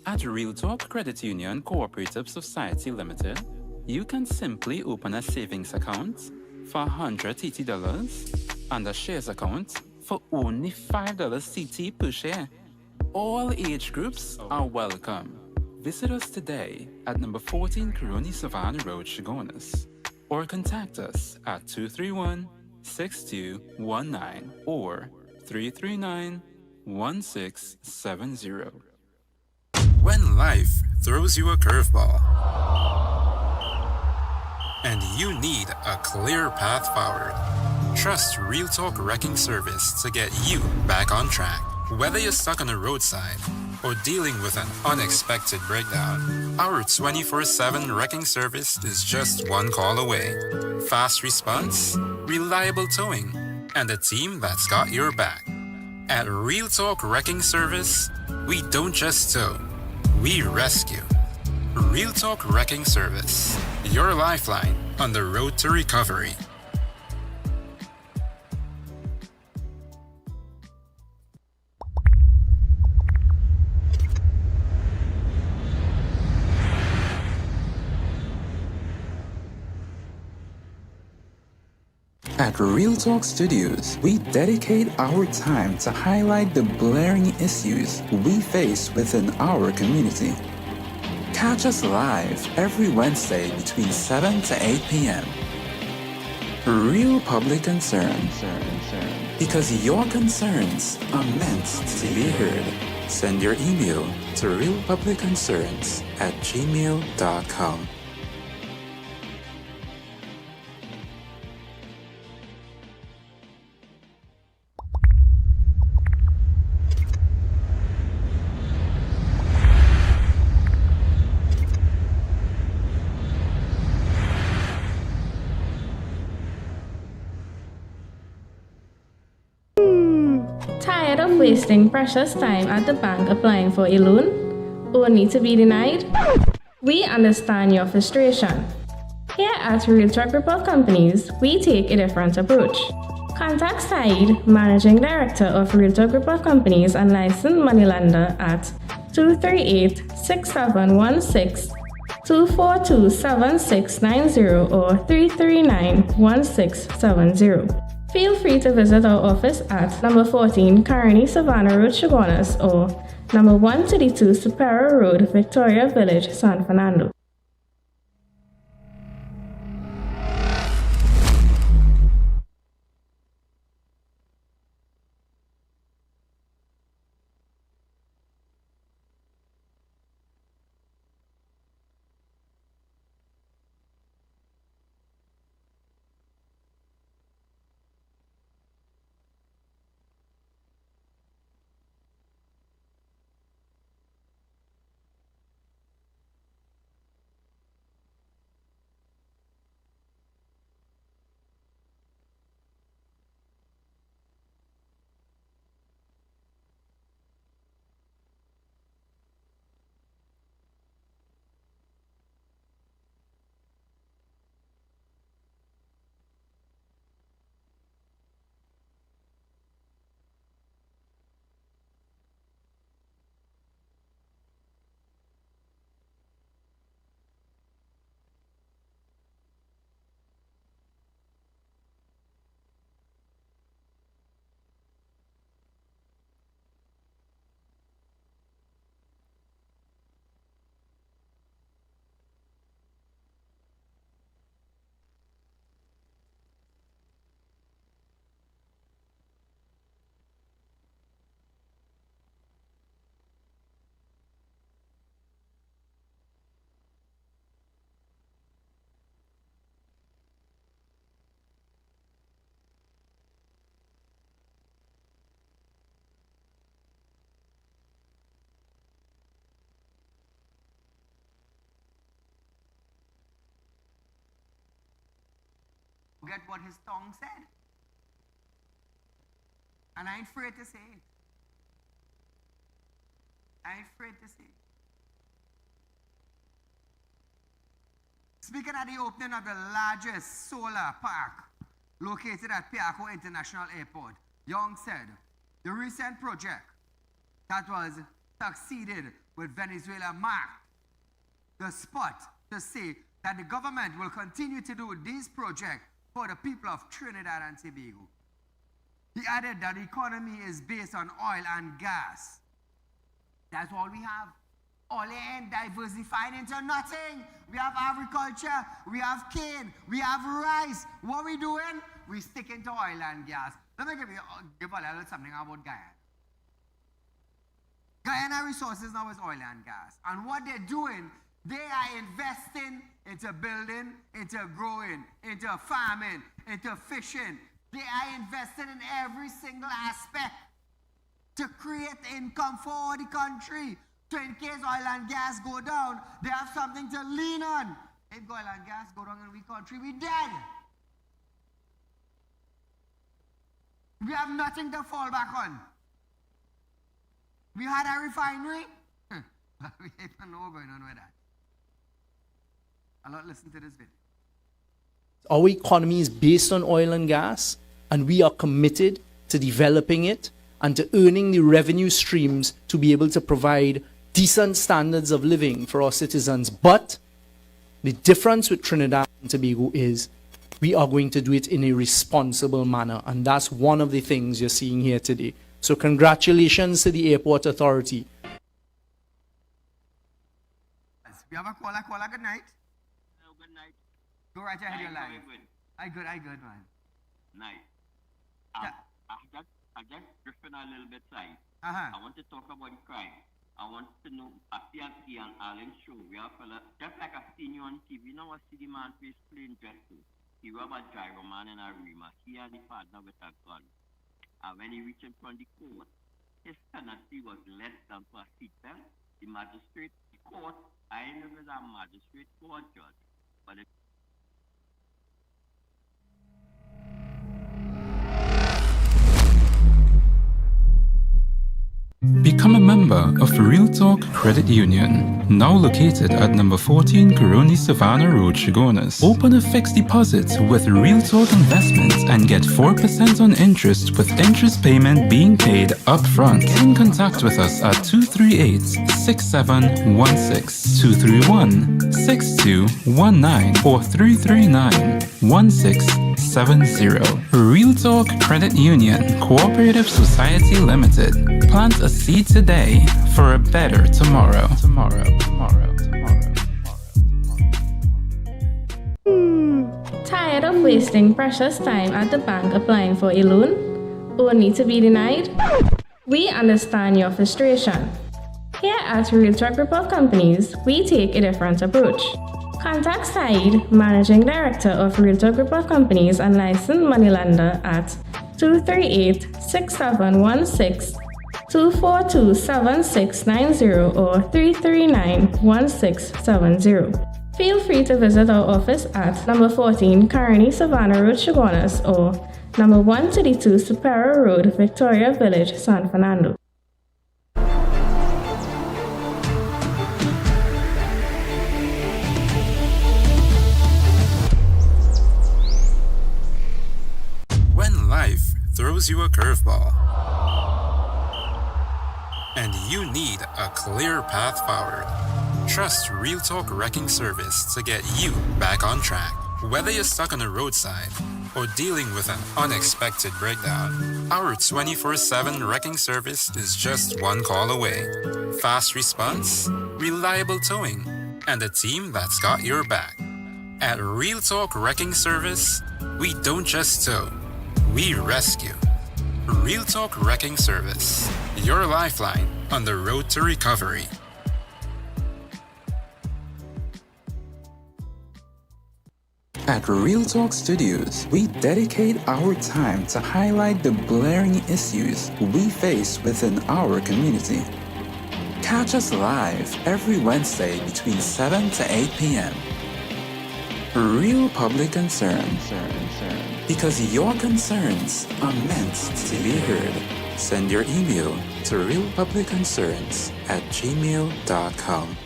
At Real Talk Credit Union Cooperative Society Limited, you can simply open a savings account for $180 and a shares account for only $5 CT per share. All age groups are welcome. Visit us today at number 14 Coroni Savannah Road, Chagonas, or contact us at 231-6219 or 339-1670. When life throws you a curveball and you need a clear path forward, trust Real Talk Wrecking Service to get you back on track. Whether you're stuck on a roadside or dealing with an unexpected breakdown, our 24/7 wrecking service is just one call away. Fast response, reliable towing, and a team that's got your back. At Real Talk Wrecking Service, we don't just tow, we rescue. Real Talk Wrecking Service, your lifeline on the road to recovery. At Real Talk Studios, we dedicate our time to highlight the glaring issues we face within our community. Catch us live every Wednesday between 7 to 8 p.m. Real Public Concern. Because your concerns are meant to be heard. Send your email to realpublicconcerns@gmail.com. Tired of wasting precious time at the bank applying for a loan, only to be denied? We understand your frustration. Here at Real Talk Report Companies, we take a different approach. Contact Saieed, Managing Director of Real Talk Report Companies and licensed moneylender at 238-6716, 242-7690 or 339-1670. Feel free to visit our office at number 14 Carney Savannah Road, Chaguanas, or number 132 Paria Road, Victoria Village, San Fernando. Forget what his tongue said. And I ain't afraid to say it. I ain't afraid to say it. Speaking at the opening of the largest solar park located at Piaco International Airport, Young said, the recent project that was succeeded with Venezuela marked the spot to say that the government will continue to do this project for the people of Trinidad and Tobago. He added that the economy is based on oil and gas. That's all we have. All in diversifying into nothing. We have agriculture, we have cane, we have rice. What we doing? We stick into oil and gas. Let me give a little something about Guyana. Guyana resources now is oil and gas. And what they're doing, they are investing into building, into growing, into farming, into fishing. They are investing in every single aspect to create income for the country. So in case oil and gas go down, they have something to lean on. If oil and gas go down in the country, we dead. We have nothing to fall back on. We had a refinery. We don't know what's going on with that. I'll not listen to this video. Our economy is based on oil and gas, and we are committed to developing it and to earning the revenue streams to be able to provide decent standards of living for our citizens. But the difference with Trinidad and Tobago is we are going to do it in a responsible manner, and that's one of the things you're seeing here today. So congratulations to the Airport Authority. We have a caller. Good night. Hello, good night. Go right ahead, your live. Good. I good, man. Nice. I just drifting a little bit side. I want to talk about crime. I want to know a PLC and Allen show. We have fella, just like I've seen you on TV, now I see the man face plain dress too. He robbed a driver man in a Rima. He and the partner with a gun. And when he reached in front of the court, his penalty was less than for a seatbelt. The magistrate, the court, I know it was a magistrate court judge, but it Become a member of Real Talk Credit Union, now located at number 14 Coroni Savannah Road, Chagonas. Open a fixed deposit with Real Talk Investments and get 4% on interest with interest payment being paid upfront. Get in contact with us at 238-6716, 231-6219 or 339-1670. Real Talk Credit Union Cooperative Society Limited. Plant a seed today for a better tomorrow. Tired of wasting precious time at the bank applying for a loan, only to be denied? We understand your frustration. Here at Real Talk Group of Companies, we take a different approach. Contact Saieed, Managing Director of Real Talk Group of Companies and licensed moneylender at 238-6716, 242-7690 or 339-1670. Feel free to visit our office at number 14 Coroni Savannah Road, Chagonas or number 132 Paria Road, Victoria Village, San Fernando. When life throws you a curveball and you need a clear path forward, trust Real Talk Wrecking Service to get you back on track. Whether you're stuck on the roadside or dealing with an unexpected breakdown, our 24/7 wrecking service is just one call away. Fast response, reliable towing, and a team that's got your back. At Real Talk Wrecking Service, we don't just tow, we rescue. Real Talk Wrecking Service, your lifeline on the road to recovery. At Real Talk Studios, we dedicate our time to highlight the glaring issues we face within our community. Catch us live every Wednesday between 7 to 8 p.m. Real Public Concern. Because your concerns are meant to be heard. Send your email to realpublicconcerns@gmail.com.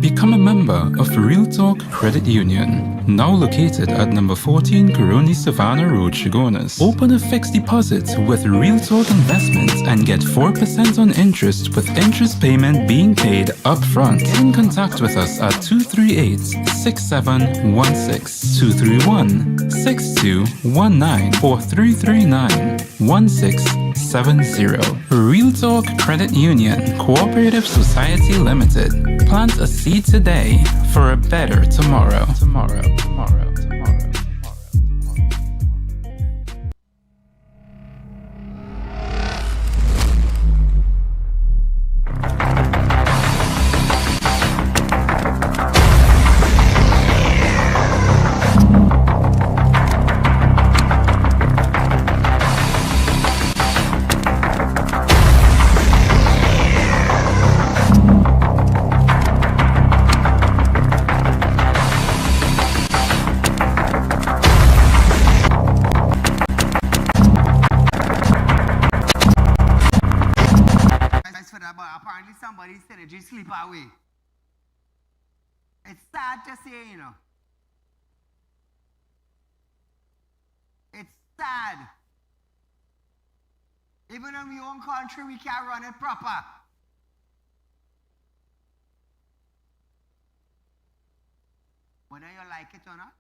Become a member of Real Talk Credit Union, now located at number 14 Coroni Savannah Road, Chagonas. Open a fixed deposit with Real Talk Investments and get 4% on interest with interest payment being paid upfront. Get in contact with us at 238-6716, 231-6219 or 339-1670. Real Talk Credit Union Cooperative Society Limited. Plant a seed today for a better tomorrow. Somebody's synergy sleep away. It's sad to say, you know. It's sad. Even in my own country, we can't run it proper. Whether you like it or not,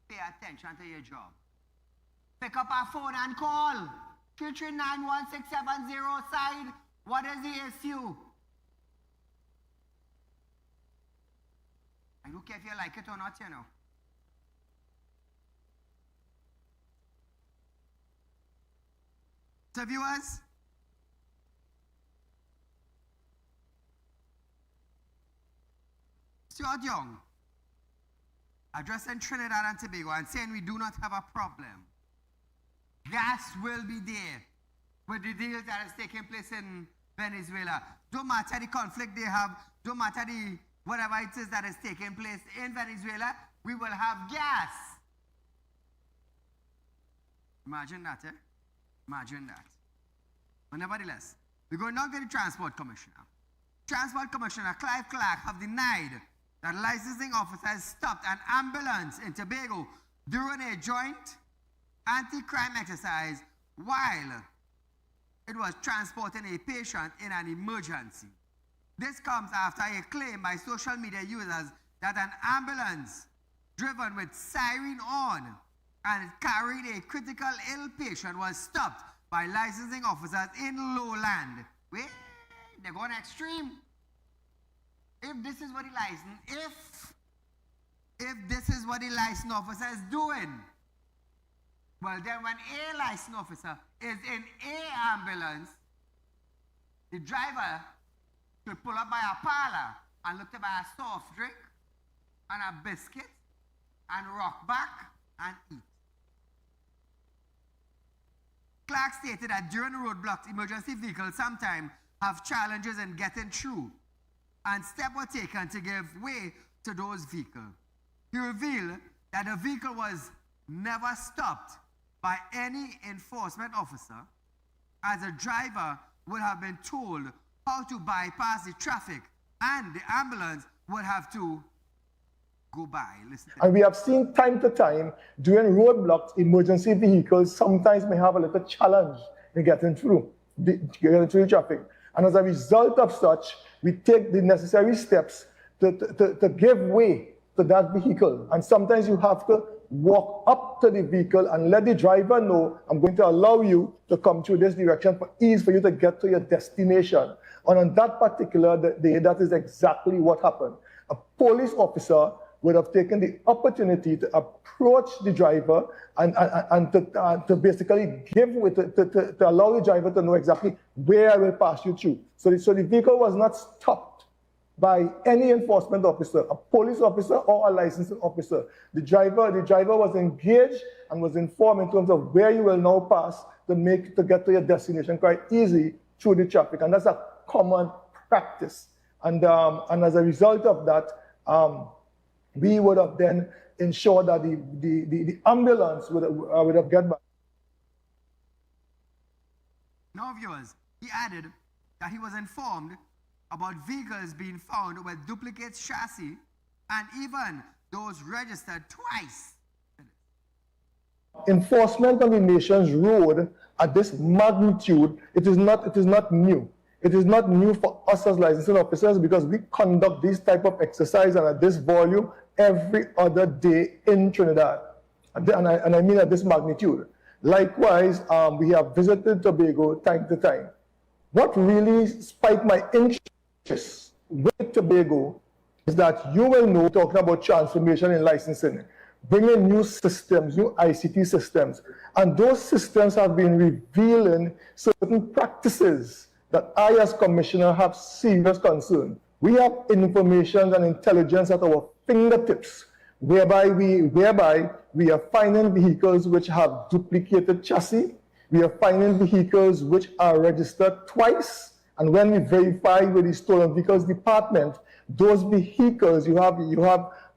pay attention to your job. Pick up our phone and call. 339-1670 side. What is the issue? I don't care if you like it or not, you know. So viewers, Stuart Young addressing Trinidad and Tobago and saying we do not have a problem. Gas will be there with the deals that is taking place in Venezuela. Don't matter the conflict they have, don't matter the whatever it is that is taking place in Venezuela, we will have gas. Imagine that, eh? Imagine that. But nevertheless, we go now to the Transport Commissioner. Transport Commissioner Clive Clark have denied that licensing officers stopped an ambulance in Tobago during a joint anti-crime exercise while it was transporting a patient in an emergency. This comes after a claim by social media users that an ambulance driven with siren on and carried a critical ill patient was stopped by licensing officers in Lowland. Wait, they're going extreme. If this is what the license, if this is what the license officer is doing, well then when a license officer is in a ambulance, the driver should pull up by a parlor and look to buy a soft drink and a biscuit and rock back and eat. Clark stated that during roadblocks, emergency vehicles sometimes have challenges in getting through, and steps were taken to give way to those vehicles. He revealed that the vehicle was never stopped by any enforcement officer, as a driver would have been told how to bypass the traffic, and the ambulance would have to go by. Listen. And we have seen time to time during roadblocks, emergency vehicles sometimes may have a little challenge in getting through the traffic. And as a result of such, we take the necessary steps to give way to that vehicle. And sometimes you have to walk up to the vehicle and let the driver know, I'm going to allow you to come through this direction for ease for you to get to your destination. And on that particular day, that is exactly what happened. A police officer would have taken the opportunity to approach the driver and to basically give way, to allow the driver to know exactly where I will pass you through. So the vehicle was not stopped by any enforcement officer, a police officer or a licensing officer. The driver was engaged and was informed in terms of where you will now pass to get to your destination quite easy through the traffic. And that's a common practice. And as a result of that, we would have then ensured that the ambulance would have get back. Now, viewers, he added that he was informed about vehicles being found with duplicate chassis and even those registered twice. Enforcement on the nation's road at this magnitude, it is not new. It is not new for us as licensing officers because we conduct this type of exercise and at this volume every other day in Trinidad. And I mean at this magnitude. Likewise, we have visited Tobago time to time. What really spiked my interest with Tobago is that you will know, talking about transformation in licensing, bringing new systems, new ICT systems, and those systems have been revealing certain practices that I as commissioner have serious concern. We have information and intelligence at our fingertips, whereby we are finding vehicles which have duplicated chassis. We are finding vehicles which are registered twice. And when we verify with the stolen vehicles department, those vehicles, you have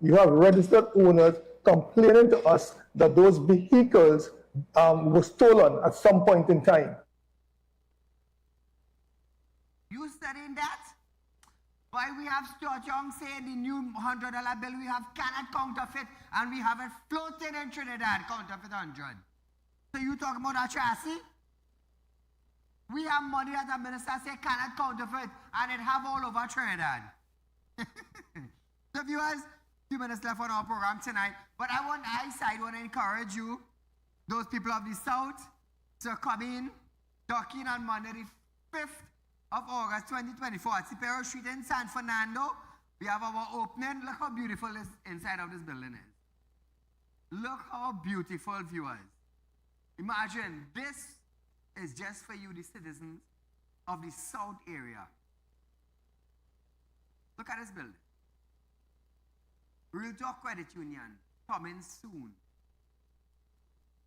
registered owners complaining to us that those vehicles were stolen at some point in time. You studying that? Why we have Stuart Young saying the new $100 bill, we have cannot counterfeit, and we have it floating in Trinidad, counterfeit 100. So you talking about a chassis? We have money that the minister say cannot counterfeit, and it have all over Trinidad. So viewers, 2 minutes left on our program tonight, but I want to encourage you, those people of the South, to come in, talking on Monday the 5th of August 2024 at Paria Street in San Fernando. We have our opening. Look how beautiful this inside of this building is. Look how beautiful, viewers. Imagine this is just for you, the citizens of the South area. Look at this building. Real Talk Credit Union coming soon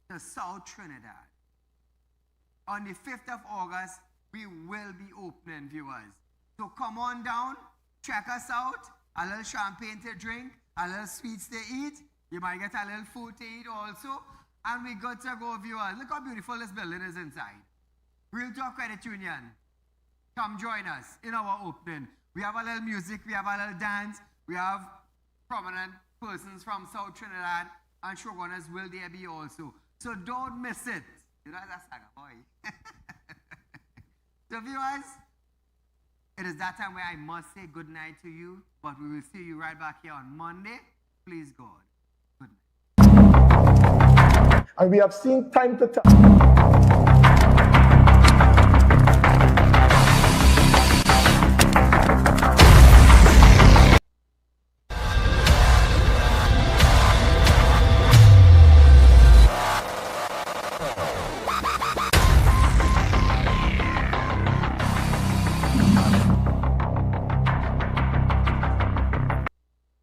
to South Trinidad. On the 5th of August, we will be opening, viewers. So come on down, check us out. A little champagne to drink, a little sweets to eat. You might get a little food to eat also. And we got to go, viewers. Look how beautiful this building is inside. Real Talk Credit Union. Come join us in our opening. We have a little music, we have a little dance, we have prominent persons from South Trinidad, and showrunners will there be also. So don't miss it. You know that's like a boy. So viewers, it is that time where I must say good night to you, but we will see you right back here on Monday. Please God. Good night. And we have seen time to time